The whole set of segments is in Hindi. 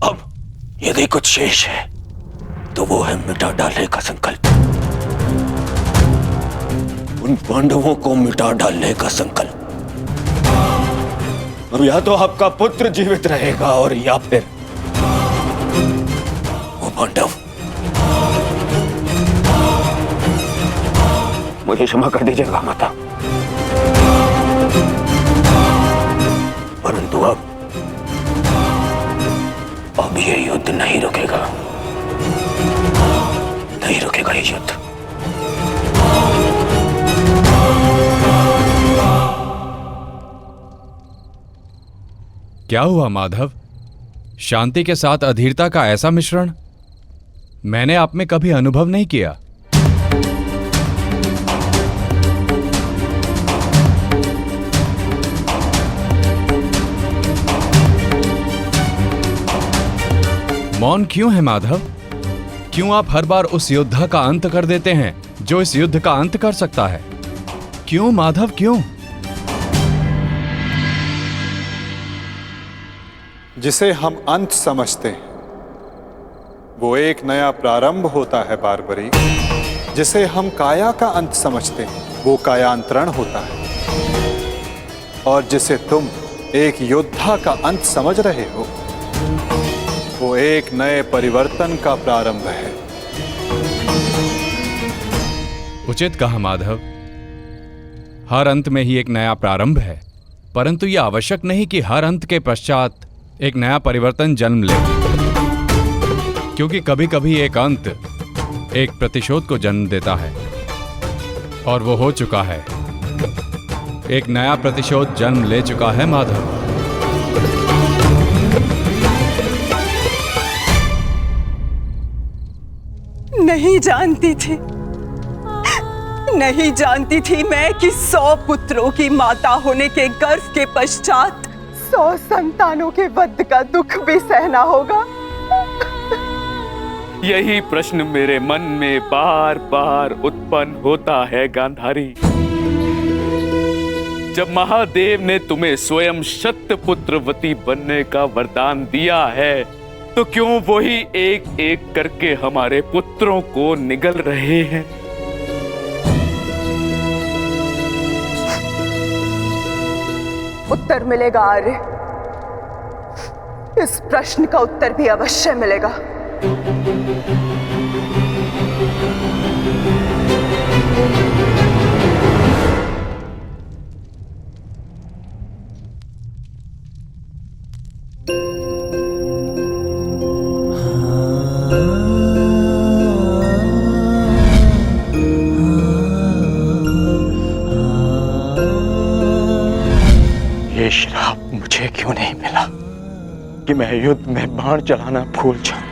अब यदि कुछ शेष है तो वो है मिटा डालने का संकल्प। उन पांडवों को मिटा डालने का संकल्प। अब या तो आपका पुत्र जीवित रहेगा और या फिर वो पांडव। मुझे क्षमा कर दीजिएगा माता, परंतु अब ये युद्ध नहीं रुकेगा, नहीं रुकेगा ये युद्ध। क्या हुआ माधव? शांति के साथ अधीरता का ऐसा मिश्रण मैंने आप में कभी अनुभव नहीं किया। मौन क्यों है माधव? क्यों आप हर बार उस योद्धा का अंत कर देते हैं जो इस युद्ध का अंत कर सकता है? क्यों माधव, क्यों? जिसे हम अंत समझते हैं वो एक नया प्रारंभ होता है बारबरी। जिसे हम काया का अंत समझते हैं वो कायांतरण होता है। और जिसे तुम एक योद्धा का अंत समझ रहे हो वो एक नए परिवर्तन का प्रारंभ है। उचित कहा माधव। हर अंत में ही एक नया प्रारंभ है, परंतु यह आवश्यक नहीं कि हर अंत के पश्चात एक नया परिवर्तन जन्म ले, क्योंकि कभी कभी एक अंत एक प्रतिशोध को जन्म देता है, और वो हो चुका है। एक नया प्रतिशोध जन्म ले चुका है माधव। नहीं जानती थी, नहीं जानती थी मैं कि 100 पुत्रों की माता होने के गर्व के पश्चात 100 संतानों के वध का दुख भी सहना होगा। यही प्रश्न मेरे मन में बार बार उत्पन्न होता है गांधारी। जब महादेव ने तुम्हें स्वयं शतपुत्रवती बनने का वरदान दिया है तो क्यों वही एक एक करके हमारे पुत्रों को निगल रहे हैं? उत्तर मिलेगा आर्य, इस प्रश्न का उत्तर भी अवश्य मिलेगा। ये श्राप मुझे क्यों नहीं मिला कि मैं युद्ध में बाण चलाना भूल जाऊं।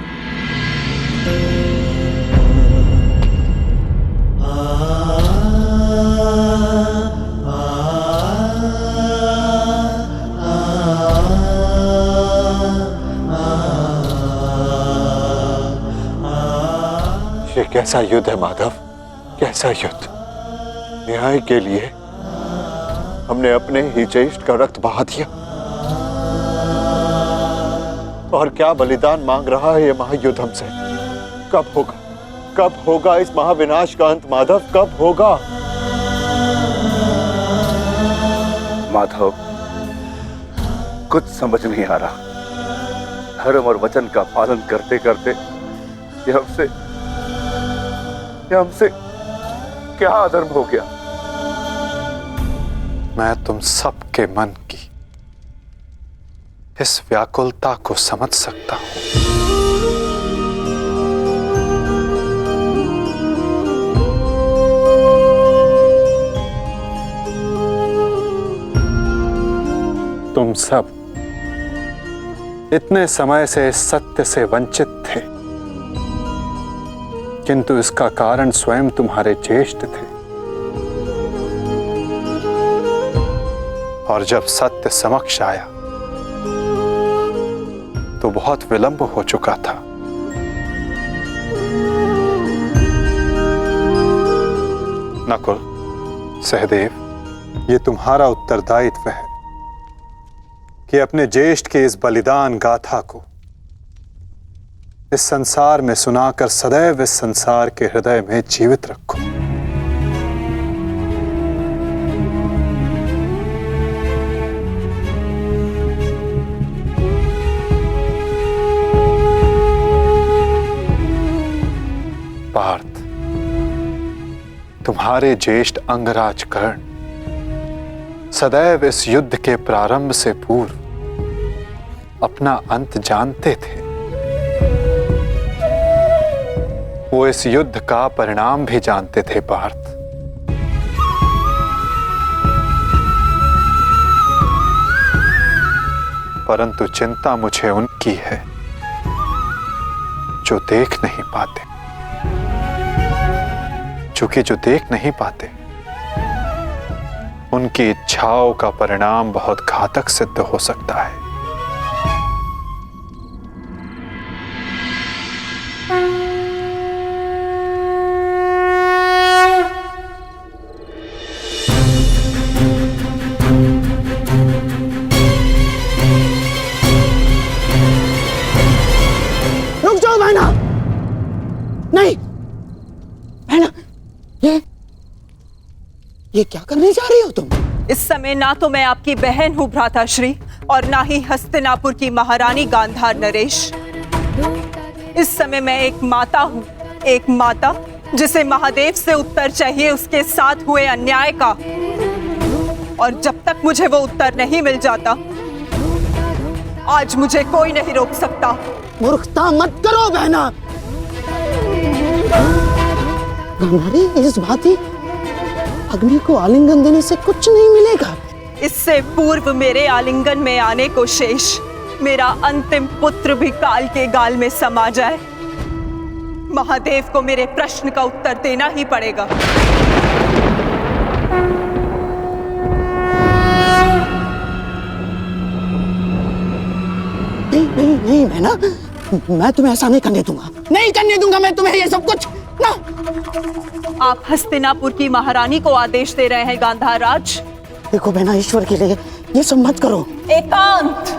ये कैसा युद्ध है माधव, कैसा युद्ध? न्याय के लिए हमने अपने ही ज्येष्ठ का रक्त बहा दिया, और क्या बलिदान मांग रहा है ये महायुद्ध हमसे। कब होगा इस महाविनाश का अंत माधव, कब होगा? माधव, कुछ समझ नहीं आ रहा। धर्म और वचन का पालन करते करते ये हमसे क्या अधर्म हो गया? मैं तुम सबके मन की इस व्याकुलता को समझ सकता हूं। तुम सब इतने समय से इस सत्य से वंचित थे, किंतु इसका कारण स्वयं तुम्हारे ज्येष्ठ थे। और जब सत्य समक्ष आया तो बहुत विलंब हो चुका था। नकुल, सहदेव, ये तुम्हारा उत्तरदायित्व है कि अपने ज्येष्ठ के इस बलिदान गाथा को इस संसार में सुनाकर सदैव इस संसार के हृदय में जीवित रखो। पार्थ, तुम्हारे ज्येष्ठ अंगराज कर्ण सदैव इस युद्ध के प्रारंभ से पूर्व अपना अंत जानते थे। वो इस युद्ध का परिणाम भी जानते थे पार्थ। परंतु चिंता मुझे उनकी है जो देख नहीं पाते, क्योंकि जो देख नहीं पाते उनकी इच्छाओं का परिणाम बहुत घातक सिद्ध हो सकता है। रुक जाओ बहना, नहीं बहना, ये क्या करने जा रही हो तुम? इस समय ना तो मैं आपकी बहन हूँ भ्राताश्री, और ना ही हस्तिनापुर की महारानी गांधार नरेश। इस समय मैं एक माता हूँ, एक माता जिसे महादेव से उत्तर चाहिए उसके साथ हुए अन्याय का। और जब तक मुझे वो उत्तर नहीं मिल जाता, आज मुझे कोई नहीं रोक सकता। मूर्खता मत करो बहना। गांधारी, इस भांति अग्नि को आलिंगन देने से कुछ नहीं मिलेगा। इससे पूर्व मेरे आलिंगन में आने को शेष मेरा अंतिम पुत्र भी काल के गाल में समा जाए, महादेव को मेरे प्रश्न का उत्तर देना ही पड़ेगा। नहीं नहीं नहीं बहना, मैं तुम्हें ऐसा नहीं करने दूंगा, नहीं करने दूंगा मैं तुम्हें ये सब कुछ ना। आप हस्तिनापुर की महारानी को आदेश दे रहे हैं गांधार राज? देखो बहना, ईश्वर के लिए ये सब मत करो। एकांत।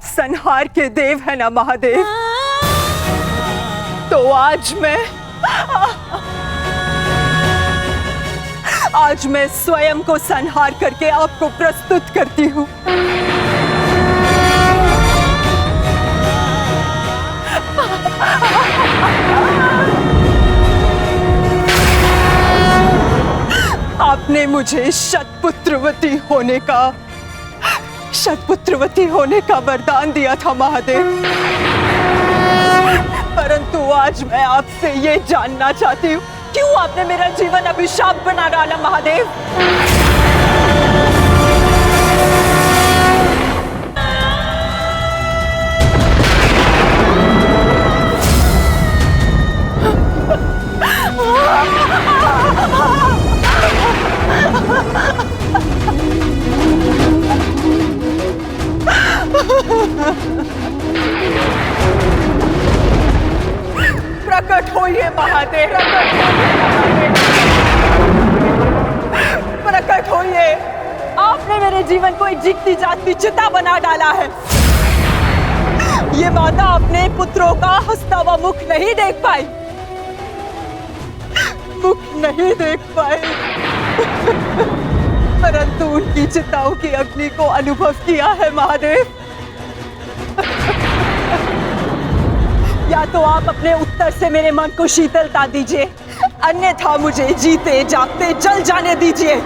संहार के देव है ना महादेव, तो आज मैं स्वयं को संहार करके आपको प्रस्तुत करती हूँ। आपने मुझे शतपुत्रवती होने का वरदान दिया था महादेव, परंतु आज मैं आपसे ये जानना चाहती हूँ, क्यों आपने मेरा जीवन अभिशाप बना डाला महादेव? प्रकट होइए महादेव, प्रकट होइए। आपने मेरे जीवन को एक जीती जागती चिता बना डाला है। ये माता अपने पुत्रों का हंसता हुआ मुख नहीं देख पाई, परंतु उनकी चिताओं की अग्नि को अनुभव किया है महादेव। या तो आप अपने उत्तर से मेरे मन को शीतलता दीजिए, अन्यथा मुझे जीते जागते जल जाने दीजिए।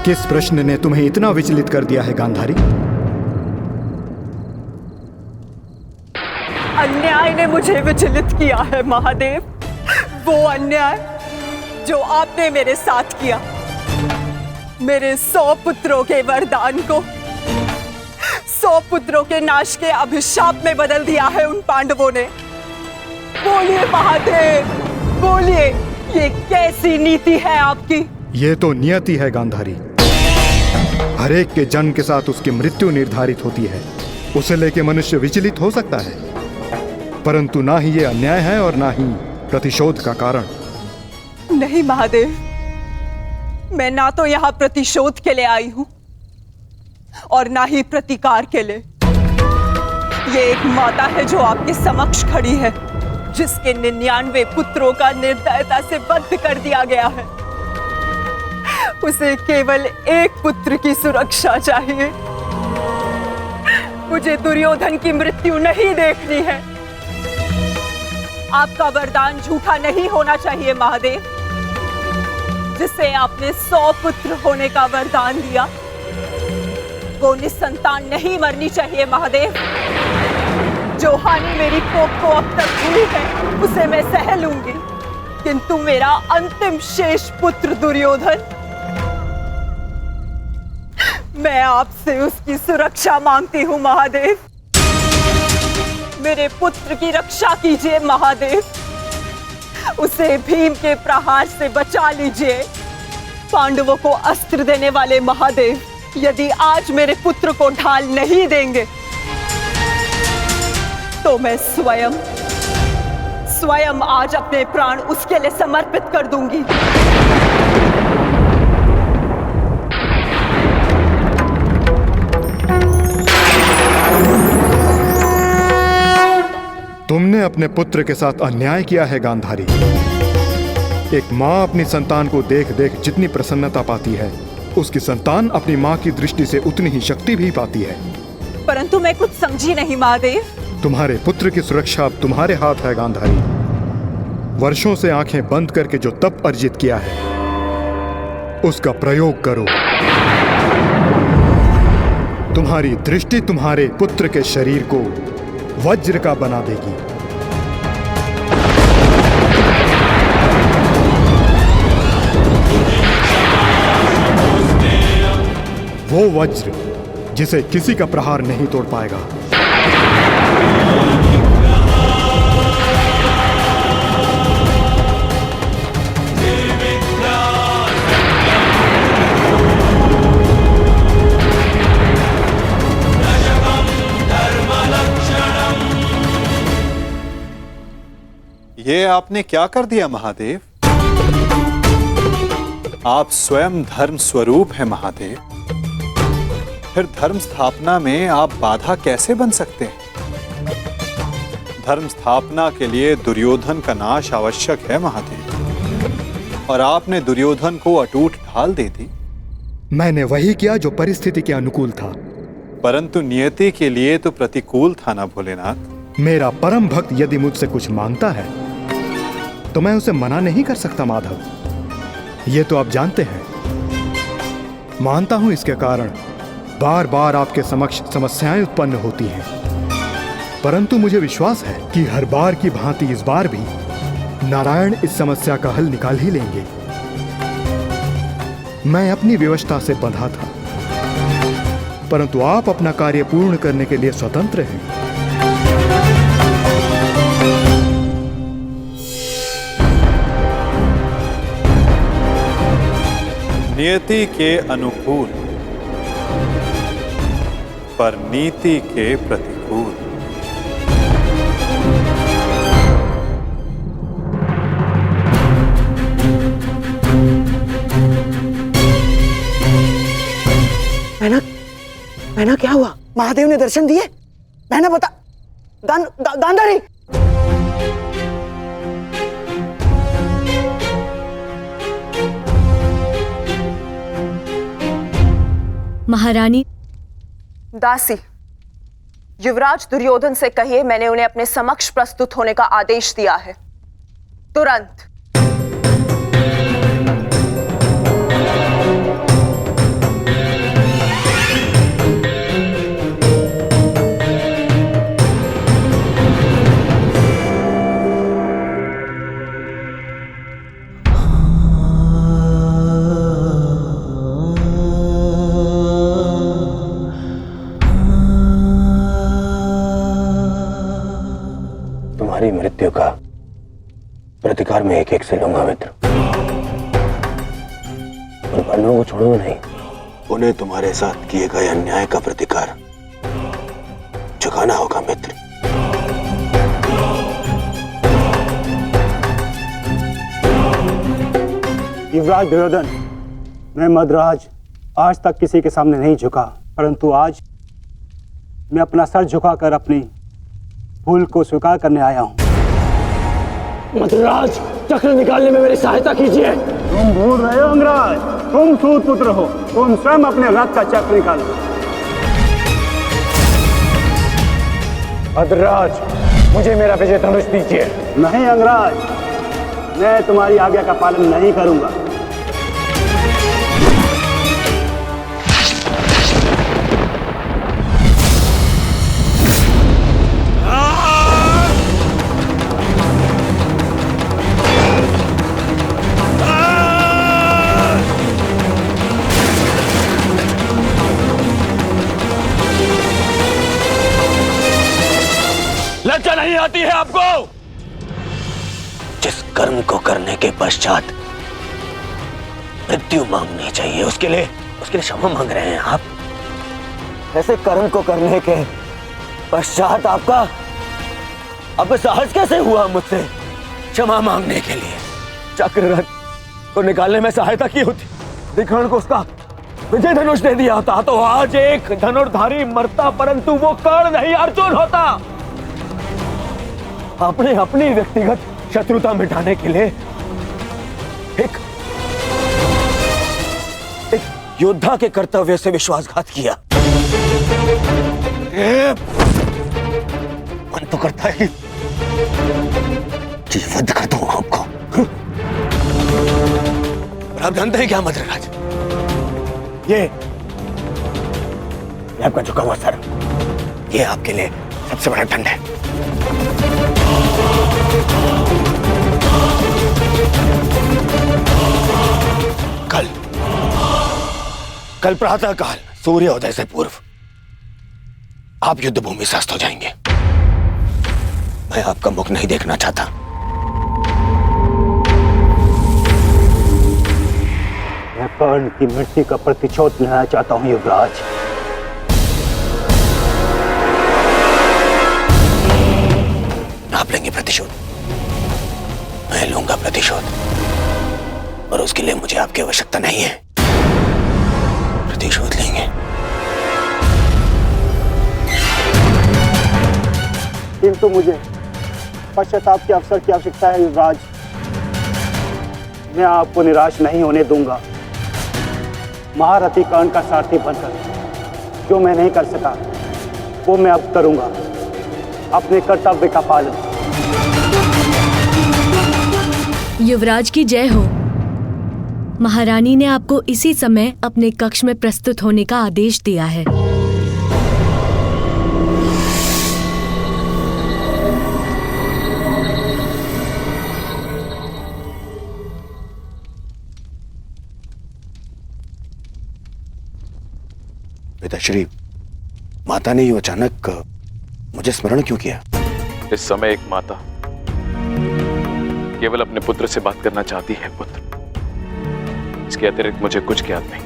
किस प्रश्न ने तुम्हें इतना विचलित कर दिया है गांधारी? अन्याय ने मुझे विचलित किया है महादेव। वो अन्याय जो आपने मेरे साथ किया। मेरे 100 पुत्रों के वरदान को 100 पुत्रों के नाश के अभिशाप में बदल दिया है उन पांडवों ने। बोलिए महादेव, बोलिए, ये कैसी नीति है आपकी? ये तो नियति है गांधारी। हर एक के जन्म के साथ उसकी मृत्यु निर्धारित होती है। उसे लेके मनुष्य विचलित हो सकता है, परंतु ना ही ये अन्याय है और ना ही प्रतिशोध का कारण। नहीं महादेव, मैं ना तो यहाँ प्रतिशोध के लिए आई हूं और ना ही प्रतिकार के लिए। ये एक माता है जो आपके समक्ष खड़ी है, जिसके 99 पुत्रों का निर्दयता से वध कर दिया गया है। उसे केवल एक पुत्र की सुरक्षा चाहिए। मुझे दुर्योधन की मृत्यु नहीं देखनी है। आपका वरदान झूठा नहीं होना चाहिए महादेव। जिसे आपने 100 पुत्र होने का वरदान दिया, वो निसंतान नहीं मरनी चाहिए महादेव। जो हानि मेरी कोख को अब तक हुई है उसे मैं सह लूंगी, किंतु मेरा अंतिम शेष पुत्र दुर्योधन, मैं आपसे उसकी सुरक्षा मांगती हूं महादेव। मेरे पुत्र की रक्षा कीजिए महादेव। उसे भीम के प्रहार से बचा लीजिए। पांडवों को अस्त्र देने वाले महादेव, यदि आज मेरे पुत्र को ढाल नहीं देंगे तो मैं स्वयं आज अपने प्राण उसके लिए समर्पित कर दूंगी। तुमने अपने पुत्र के साथ अन्याय किया है गांधारी। एक माँ अपनी संतान को देख देख जितनी प्रसन्नता पाती है, उसकी संतान अपनी माँ की दृष्टि से उतनी ही शक्ति भी पाती है। परंतु मैं कुछ समझी नहीं महादेव। तुम्हारे पुत्र की सुरक्षा अब तुम्हारे हाथ है गांधारी। वर्षों से आंखें बंद करके जो तप अर्जित किया है, उसका प्रयोग करो। तुम्हारी दृष्टि तुम्हारे पुत्र के शरीर को वज्र का बना देगी। वो वज्र जिसे किसी का प्रहार नहीं तोड़ पाएगा। ये आपने क्या कर दिया महादेव? आप स्वयं धर्म स्वरूप हैं महादेव। फिर धर्म स्थापना में आप बाधा कैसे बन सकते हैं? धर्म स्थापना के लिए दुर्योधन का नाश आवश्यक है महादेव, और आपने दुर्योधन को अटूट ढाल दे दी। मैंने वही किया जो परिस्थिति के अनुकूल था। परंतु नियति के लिए तो प्रतिकूल था ना भोलेनाथ। मेरा परम भक्त यदि मुझसे कुछ मांगता है तो मैं उसे मना नहीं कर सकता माधव। ये तो आप जानते हैं। मानता हूं इसके कारण बार बार आपके समक्ष समस्याएं उत्पन्न होती हैं, परंतु मुझे विश्वास है कि हर बार की भांति इस बार भी नारायण इस समस्या का हल निकाल ही लेंगे। मैं अपनी व्यवस्था से बंधा था, परंतु आप अपना कार्य पूर्ण करने के लिए स्वतंत्र हैं। नियति के अनुकूल पर नीति के प्रतिकूल। बहना क्या हुआ? महादेव ने दर्शन दिए? बहना बता। गांधारी, महारानी। दासी, युवराज दुर्योधन से कहिए मैंने उन्हें अपने समक्ष प्रस्तुत होने का आदेश दिया है। तुरंत। मृत्यु का प्रतिकार मैं एक एक से लूंगा मित्र, और पांडवों को छोड़ूंगा नहीं। उन्हें तुम्हारे साथ किए गए अन्याय का प्रतिकार चुकाना होगा मित्र। युवराज दुर्योधन, मैं मद्राज आज तक किसी के सामने नहीं झुका, परंतु आज मैं अपना सर झुकाकर अपनी भूल को स्वीकार करने आया हूं। मद्राज, चक्र निकालने में मेरी सहायता कीजिए। तुम भूल रहे हो अंगराज, तुम सूत पुत्र हो, तुम स्वयं अपने रथ का चक्र निकालो। मद्राज, मुझे मेरा विजय धनुष दीजिए। नहीं अंगराज, मैं तुम्हारी आज्ञा का पालन नहीं करूंगा। लज्जा नहीं आती है आपको? जिस कर्म को करने के पश्चात मृत्यु मांगनी चाहिए, उसके लिए क्षमा मांग रहे हैं आप? ऐसे कर्म को करने के पश्चात आपका साहस कैसे हुआ मुझसे क्षमा मांगने के लिए? चक्र रथ को निकालने में सहायता की होती, दिखण को उसका विजय धनुष दे दिया होता, तो आज एक धनुर्धारी मरता, परंतु वो कर्ण नहीं अर्जुन होता। आपने अपनी व्यक्तिगत शत्रुता मिटाने के लिए एक योद्धा के कर्तव्य से विश्वासघात किया। मन तो करता है कि वध कर दूं आपको, पर आप जानते हैं क्या मद्रराज, ये आपका झुका हुआ सर, ये आपके लिए सबसे बड़ा दंड है। कल प्रातः काल सूर्योदय से पूर्व आप युद्ध भूमि से अस्त हो जाएंगे। मैं आपका मुख नहीं देखना चाहता। मैं कर्ण की मृत्यु का प्रतिशोध लेना चाहता हूं युवराज। आप लेंगे प्रतिशोध, मैं लूंगा प्रतिशोध, और उसके लिए मुझे आपकी आवश्यकता नहीं है। प्रतिशोध लेंगे। किंतु मुझे पश्चाताप के अवसर की आवश्यकता है युवराज। मैं आपको निराश नहीं होने दूंगा। महारथी कर्ण का सारथी बनकर जो मैं नहीं कर सका वो मैं अब करूंगा, अपने कर्तव्य का पालन। युवराज की जय हो। महारानी ने आपको इसी समय अपने कक्ष में प्रस्तुत होने का आदेश दिया है। पिताश्री, माता ने यूं अचानक मुझे स्मरण क्यों किया? इस समय एक माता केवल अपने पुत्र से बात करना चाहती है पुत्र, इसके अतिरिक्त मुझे कुछ ज्ञात नहीं।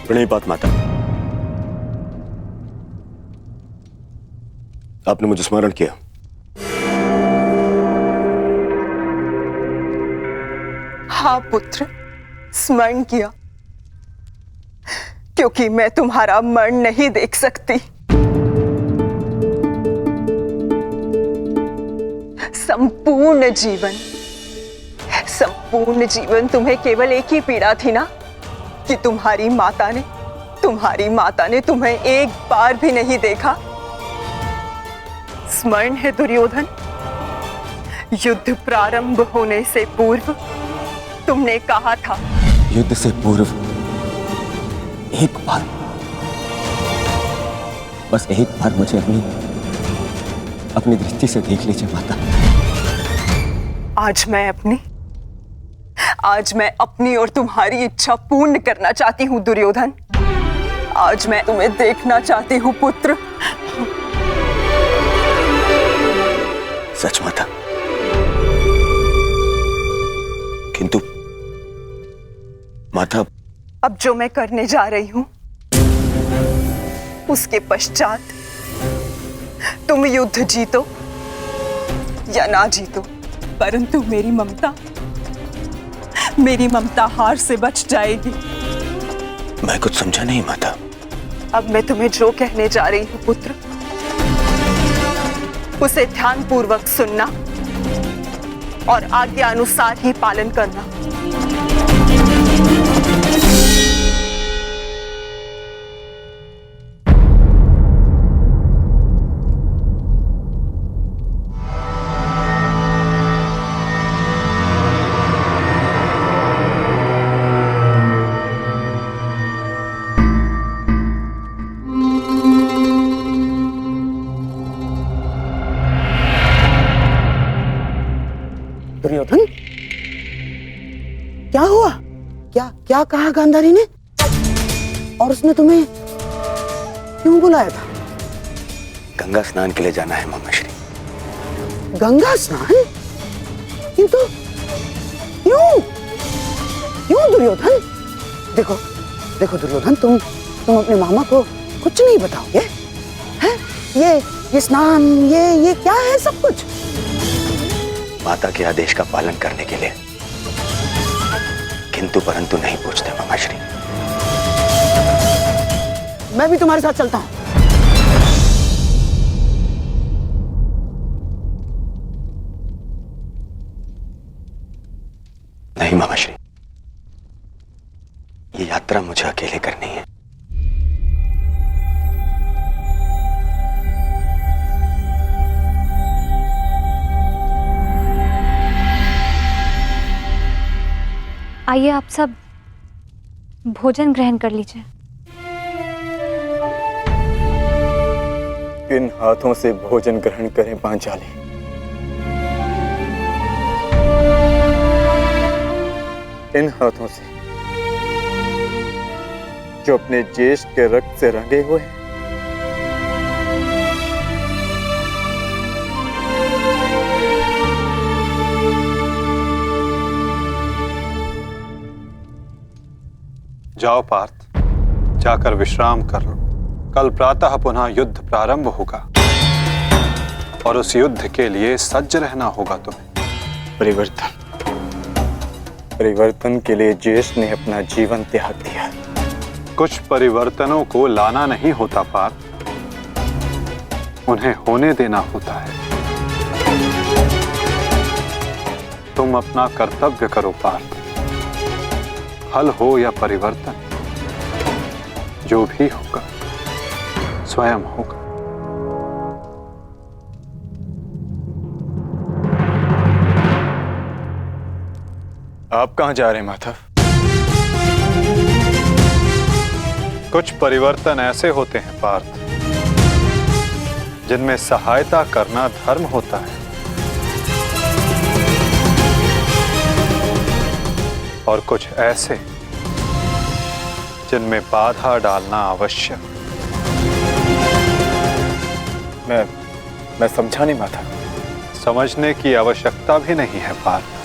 प्रणिपात माता, आपने मुझे स्मरण किया। हाँ पुत्र, स्मरण किया, क्योंकि मैं तुम्हारा मरण नहीं देख सकती। संपूर्ण जीवन तुम्हें केवल एक ही पीड़ा थी ना, कि तुम्हारी माता ने तुम्हें एक बार भी नहीं देखा। स्मरण है दुर्योधन, युद्ध प्रारंभ होने से पूर्व तुमने कहा था, युद्ध से पूर्व एक बार, बस एक बार मुझे अपनी दृष्टि से देख लीजिए माता। आज मैं अपनी और तुम्हारी इच्छा पूर्ण करना चाहती हूँ दुर्योधन। आज मैं तुम्हें देखना चाहती हूँ पुत्र। सच माता, किंतु माता, अब जो मैं करने जा रही हूं उसके पश्चात तुम युद्ध जीतो या ना जीतो, परंतु मेरी ममता हार से बच जाएगी। मैं कुछ समझा नहीं माता। अब मैं तुम्हें जो कहने जा रही हूं पुत्र, उसे ध्यानपूर्वक सुनना और आज्ञा अनुसार ही पालन करना। दुर्योधन, क्या हुआ? क्या कहा गांधारी ने? और उसने तुम्हें क्यों बुलाया था? गंगा स्नान के लिए जाना है मामाश्री। गंगा स्नान? किंतु क्यों दुर्योधन? देखो दुर्योधन, तुम अपने मामा को कुछ नहीं बताओगे? हैं? ये स्नान, ये क्या है सब कुछ? माता के आदेश का पालन करने के लिए, किंतु परंतु नहीं पूछते मामाश्री। मैं भी तुम्हारे साथ चलता हूं। नहीं मामाश्री, ये यात्रा मुझे अकेले करनी है। आइए आप सब भोजन ग्रहण कर लीजिए। किन हाथों से भोजन ग्रहण करें पांचाली? इन हाथों से जो अपने ज्येष्ठ के रक्त से रंगे हुए हैं। जाओ पार्थ, जाकर विश्राम कर लो। कल प्रातः पुनः युद्ध प्रारंभ होगा और उस युद्ध के लिए सज्ज रहना होगा तुम्हें। परिवर्तन के लिए ज्येष्ठ ने अपना जीवन त्याग दिया। कुछ परिवर्तनों को लाना नहीं होता पार्थ, उन्हें होने देना होता है। तुम अपना कर्तव्य करो पार्थ। फल हो या परिवर्तन, जो भी होगा स्वयं होगा। आप कहां जा रहे हैं माधव? कुछ परिवर्तन ऐसे होते हैं पार्थ, जिनमें सहायता करना धर्म होता है और कुछ ऐसे जिनमें बाधा डालना आवश्यक। मैं समझा नहीं माता। समझने की आवश्यकता भी नहीं है पार्थ।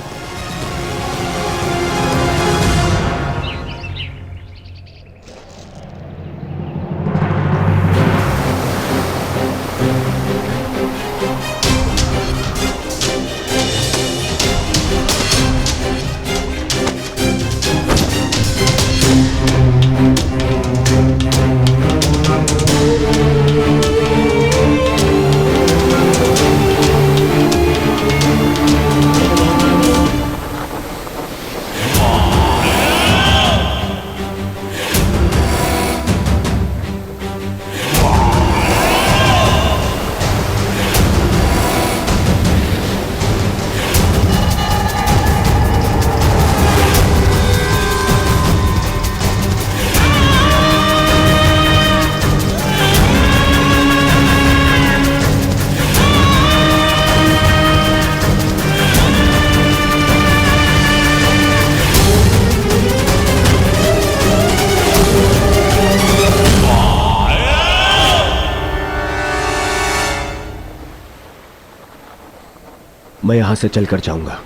मैं यहां से चलकर जाऊंगा।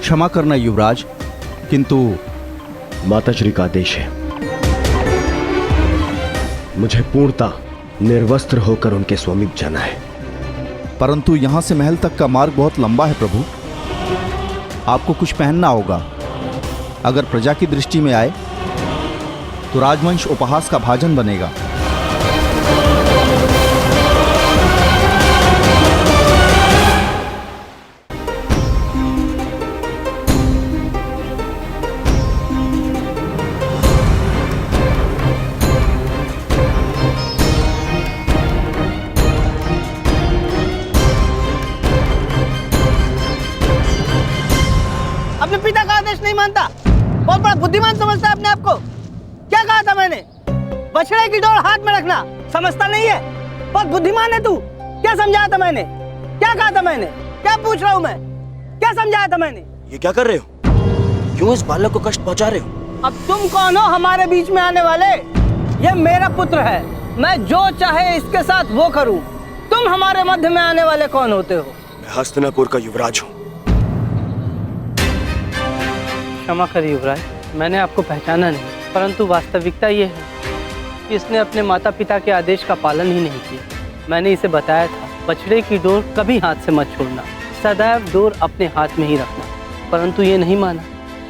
क्षमा करना युवराज, किंतु माताश्री का आदेश है। मुझे पूर्णतः निर्वस्त्र होकर उनके समीप जाना है। परंतु यहां से महल तक का मार्ग बहुत लंबा है प्रभु, आपको कुछ पहनना होगा। अगर प्रजा की दृष्टि में आए तो राजवंश उपहास का भाजन बनेगा। अपने पिता का आदेश नहीं मानता, बहुत बड़ा बुद्धिमान समझता है अपने आप को। क्या कहा था मैंने? बछड़े की डोर हाथ में रखना, समझता नहीं है? बहुत बुद्धिमान है तू। क्या समझाया था मैंने? क्या कहा था मैंने? क्या पूछ रहा हूँ मैं? क्या समझाया था मैंने? ये क्या कर रहे हो? क्यों इस बालक को कष्ट पहुंचा रहे हो? अब तुम कौन हो हमारे बीच में आने वाले? ये मेरा पुत्र है, मैं जो चाहे इसके साथ वो करूं। तुम हमारे मध्य में आने वाले कौन होते हो? मैं हस्तिनापुर का युवराज हूँ। क्षमा करिए युवराज, मैंने आपको पहचाना नहीं, परंतु वास्तविकता ये है कि इसने अपने माता पिता के आदेश का पालन ही नहीं किया। मैंने इसे बताया था, बछड़े की डोर कभी हाथ से मत छोड़ना, सदैव डोर अपने हाथ में ही रखना, परंतु ये नहीं माना।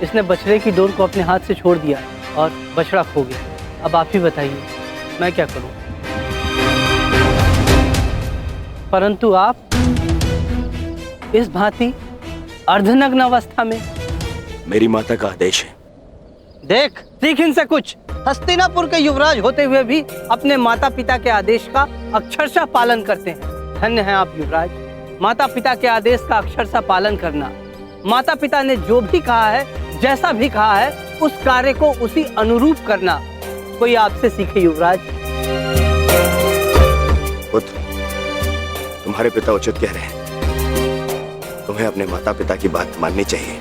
इसने बछड़े की डोर को अपने हाथ से छोड़ दिया और बछड़ा खो गया। अब आप ही बताइए, मैं क्या करूं? परंतु आप इस भांति अर्धनग्न अवस्था में। मेरी माता का आदेश है। देख, सीख इनसे कुछ। हस्तिनापुर के युवराज होते हुए भी अपने माता पिता के आदेश का अक्षरशः पालन करते हैं। धन्य हैं आप युवराज। माता पिता के आदेश का अक्षरशः पालन करना, माता पिता ने जो भी कहा है, जैसा भी कहा है, उस कार्य को उसी अनुरूप करना, कोई आपसे सीखे युवराज। पुत्र, तुम्हारे पिता उचित कह रहे हैं। तुम्हें अपने माता पिता की बात माननी चाहिए।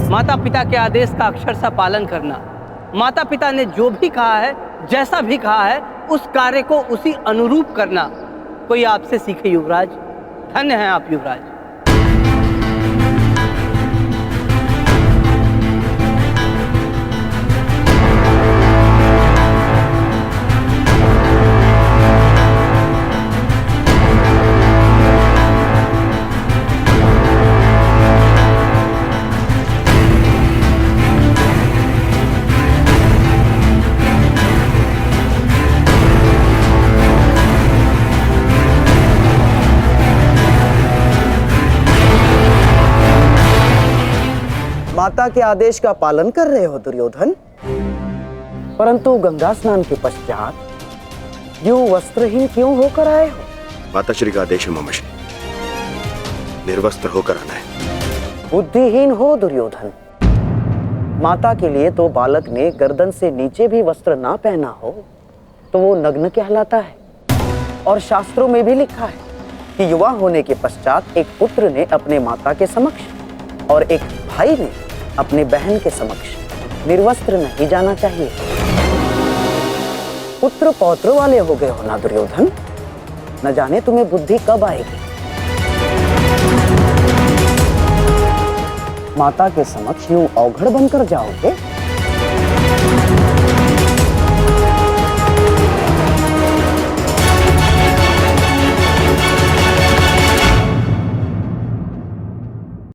माता पिता के आदेश का अक्षरशः पालन करना, माता पिता ने जो भी कहा है, जैसा भी कहा है, उस कार्य को उसी अनुरूप करना, कोई आपसे सीखे युवराज। धन्य हैं आप युवराज। माता के आदेश का पालन कर रहे हो दुर्योधन, परंतु गंगा स्नान के पश्चात यूं वस्त्रहीन क्यों होकर आए हो? माताश्री का आदेश है मामाश्री, निर्वस्त्र होकर आना है। बुद्धिहीन हो दुर्योधन। माता के लिए तो बालक ने गर्दन से नीचे भी वस्त्र ना पहना हो तो वो नग्न कहलाता है। और शास्त्रों में भी लिखा है कि युवा होने के पश्चात एक पुत्र ने अपने माता के समक्ष और एक भाई ने अपने बहन के समक्ष निर्वस्त्र नहीं जाना चाहिए। पुत्र पौत्र वाले हो गए हो ना दुर्योधन, न जाने तुम्हें बुद्धि कब आएगी। माता के समक्ष यूं अवघड़ बनकर जाओगे?